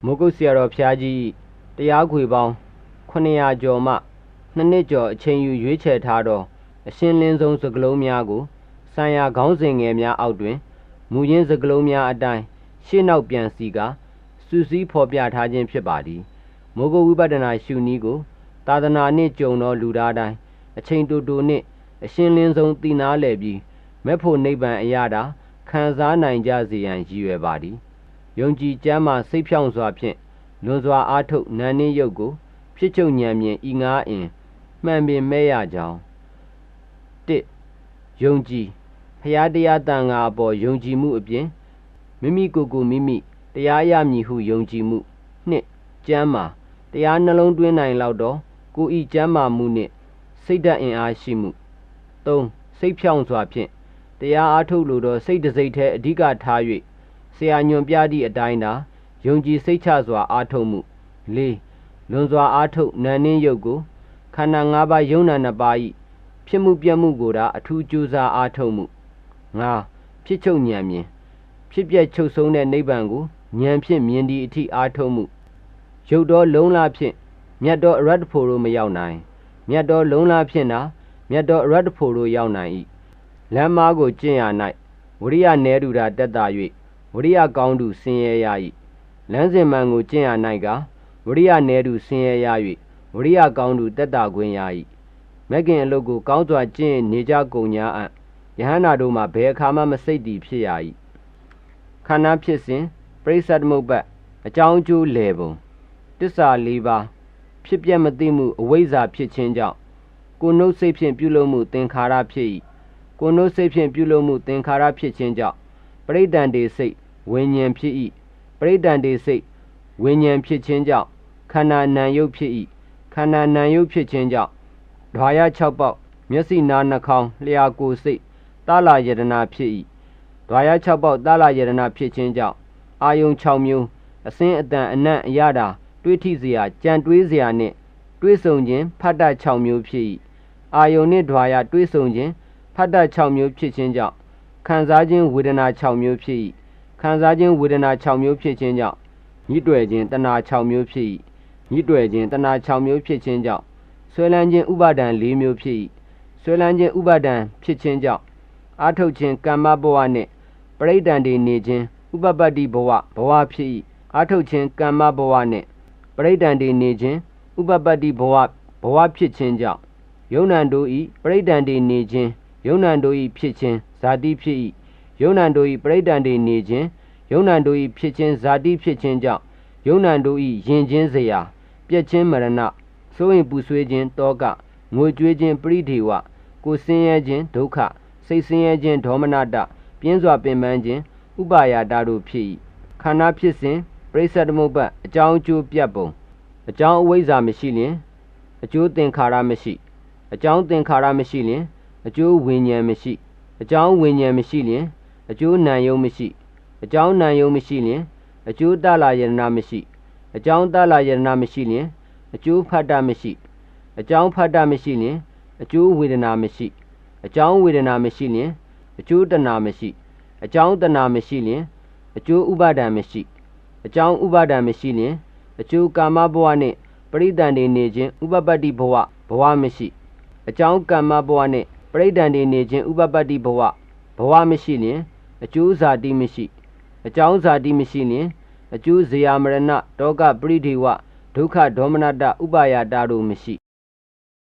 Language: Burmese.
မိုးကုတ်ဆရာတော်ဖျားကြီးတရားခွေပေါင်း900ကျော်မှနှစ်ကျော်အချိန်ယူရွေးချယ်ထားသောအရှင်းလင်းဆုံးစကားလုံးများကိုဆိုင်ရာခေါင်းစဉ်ငယ်များအောက်တွင်မူရင်းစကားလုံးများအတိုင်းရှေ့နောက်ပြန်စီကစူးစီးဖော်ပြထားခြင်းဖြစ်ပါသည်မိုးကုတ်ဝိပဿနာရှုနည်းကိုသာသနာနှင့်ကြုံသောလူသားတိုင်းအချိန်တူတူနှင့်အရှင်းလင်းဆုံးသိနာလည်ပြီးမဲ့ဖို့နိဗ္ဗာန်အရာတာခံစားနိုင်ကြစေရန်ရည်ရွယ်ပါသည်ယုံကြည်ကျမ်းမာစိတ်ဖြောင့်စွာဖြင့်လွန်စွာအားထုတ်နာနှင်းရုပ်ကိုဖြစ်ချုပ်ဉာဏ်မြင်ဤငါအင်မှန်ပင်မဲ့ရကြောင်း1ယုံကြည်ဖျားတရားတန်ခါအပေါ်ယုံကြည်မှုအပြင်မိမိကိုယ်ကိုမိမိတရားရမည်ဟုယုံကြည်မှု2ကျမ်းမာတရားနှလုံးသွင်းနိုင်လောက်တော့ကိုယ်ဤကျမ်းမာမှုနှင့်စိတ်ဓာတ်အင်အားရှိမှု3စိတ်ဖြောင့်စွာဖြင့်တရားအားထုတ်လိုသောစိတ်တစိတ်ထဲအဓိကထား၍ဆရာညွန်ပြသည့်အတိုင်းသာယုံကြည်စိတ်ချစွာအားထုတ်မှု4လွန်စွာအားထုတ်နာနှင်းရုပ်ကိုခန္ဓာ၅ပါးယုံနာနှစ်ပါး၏ဖြစ်မှုပြမှုကိုသာအထူးကြိုးစားအားထုတ်မှု5ဖြစ်ချုပ်ဉာဏ်မြင်ဖြစ်ပျက်ချုပ်ဆုံးတဲ့နိဗ္ဗာန်ကိုဉာဏ်ဖြင့်မြင်သည့်အထိအားထုတ်မှုရုပ်တော်လုံးလားဖြင့်မြတ်တော်အရတ္တဖို့တို့မရောက်နိုင်မြတ်တော်လုံးလားဖြင့်သာမြတ်တော်အရတ္တဖို့တို့ရောက်နိုင်၏လမ်းမားကိုကျင့်ရ၌ဝရိယနည်းတူတာတက်တာ၍ဝရိယကောင်းသူဆင်းရဲရ၏လမ်းစဉ်မှန်ကိုကျင့်ရ၌ကဝရိယနည်းသူဆင်းရဲရ၍ဝရိယကောင်းသူတက်တာခွင့်ရ၏မဂ္ဂင်အလုတ်ကိုကောင်းစွာကျင့်နေကြကုန်ညာအံ့ယဟန္တာတို့မှာဘယ်အခါမှမစိတ်တည်ဖြစ်ရ၏ခန္ဓာဖြစ်စဉ်ပရိစ္ဆသမုပ္ပတ်အကြောင်းအကျိုးလယ်ပုံတစ္ဆာ၄ပါးဖြစ်ပြမသိမှုအဝိဇ္ဇာဖြစ်ခြင်းကြောင့်ကိုယ်နှုတ်စိတ်ဖြင့်ပြုလုပ်မှုသင်္ခါရဖြစ်၏ကိုယ်နှုတ်စိတ်ဖြင့်ပြုလုပ်မှုသင်္ခါရဖြစ်ခြင်းကြောင့်ပရိဒံတေစိတ်ဝိညာဉ်ဖြစ်၏ပရိဒံတေစိတ်ဝိညာဉ်ဖြစ်ခြင်းကြောင့်ခန္ဓာနာယုတ်ဖြစ်၏ခန္ဓာနာယုတ်ဖြစ်ခြင်းကြောင့်ဓဝါရ6ပေါက်မျက်စိနားနှာခေါင်းလျှာကိုယ်စိတ်သလာယတနာဖြစ်၏ဓဝါရ6ပေါက်သလာယတနာဖြစ်ခြင်းကြောင့်အာယုံ6မျိုးအစင်းအတန်အနံ့အရတာတွေးထိစရာကြံတွေးစရာနှင့်တွေးဆုံခြင်းဖတ်တတ်6မျိုးဖြစ်၏အာယုံနှင့်ဓဝါရတွေးဆုံခြင်းဖတ်တတ်6မျိုးဖြစ်ခြင်းကြောင့်ခံစားခြင်းဝေဒနာ6မျိုးဖြစ်၏ခံစားခြင်းဝေဒနာ6မျိုးဖြစ်ခြင်းကြောင့်ညှိတွယ်ခြင်းတဏှာ6မျိုးဖြစ်၏ညှိတွယ်ခြင်းတဏှာ6မျိုးဖြစ်ခြင်းကြောင့်ဆွဲလန်းခြင်းဥပါဒံ4မျိုးဖြစ်၏ဆွဲလန်းခြင်းဥပါဒံဖြစ်ခြင်းကြောင့်အာထုတ်ခြင်းကမ္မဘဝနှင့်ပရိဒံတွေနေခြင်းဥပပတ္တိဘဝဖြစ်၏အာထုတ်ခြင်းကမ္မဘဝနှင့်ပရိဒံတွေနေခြင်းဥပပတ္တိဘဝဖြစ်ခြင်းကြောင့်ယုံနံတို့၏ပရိဒံတွေနေခြင်းယုံနံတို့၏ဖြစ်ခြင်းဇာတိဖြစ်၏ယုံနံတို့၏ပရိဒံတွေနေခြင်းယုံနံတို့၏ဖြစ်ခြင်းဇာတိဖြစ်ခြင်းကြောင့်ယုံနံတို့၏ယဉ်ခြင်းစရာပြည့်ခြင်းမရဏစိုးရင်ပူဆွေးခြင်းတောကငိုကြွေးခြင်းပရိဒေဝကိုဆင်းရဲခြင်းဒုက္ခစိတ်ဆင်းရဲခြင်းဒေါမနတပြင်းစွာပင်ပန်းခြင်းဥပါယတာတို့ဖြစ်၏ခန္ဓာဖြစ်စဉ်ပရိစ္ဆသမုပ္ပတ်အကြောင်းအကျိုးပြတ်ပုံအကြောင်းအဝိဇ္ဇာမရှိလျင်အကျိုးသင်္ခါရမရှိအကြောင်းသင်္ခါရမရှိလျင်အကျိုးဝိညာဉ်မရှိအကြောင်းဝိညာဉ်မရှိလျင်အကျိုးနာယုံမရှိအကြောင်းနာယုံမရှိလျင်အကျိုးတလာယရဏမရှိအကြောင်းတလာယရဏမရှိလျင်အကျိုးဖတ်တမရှိအကြောင်းဖတ်တမရှိလျင်အကျိုးဝေဒနာမရှိအကြောင်းဝေဒနာမရှိလျင်အကျိုးတဏမရှိအကြောင်းတဏမရှိလျင်အကျိုးဥပါဒံမရှိအကြောင်းဥပါဒံမရှိလျင်အကျိုးကာမဘဝနှင့်ပရိဒံတွေနေခြင်းဥပပတ္တိဘဝမရှိအကြောင်းကမ္မဘဝနှင့်ပရိဒံတွေနေခြင်းဥပပတ္တိဘဝမရှိလျင်အကျိုးဇာတိမရှိအကြောင်းဇာတိမရှိလျင်အကျိုးဇေယမရဏတောကပရိဒေဝဒုက္ခဒေါမနတဥပါယတာတို့မရှိ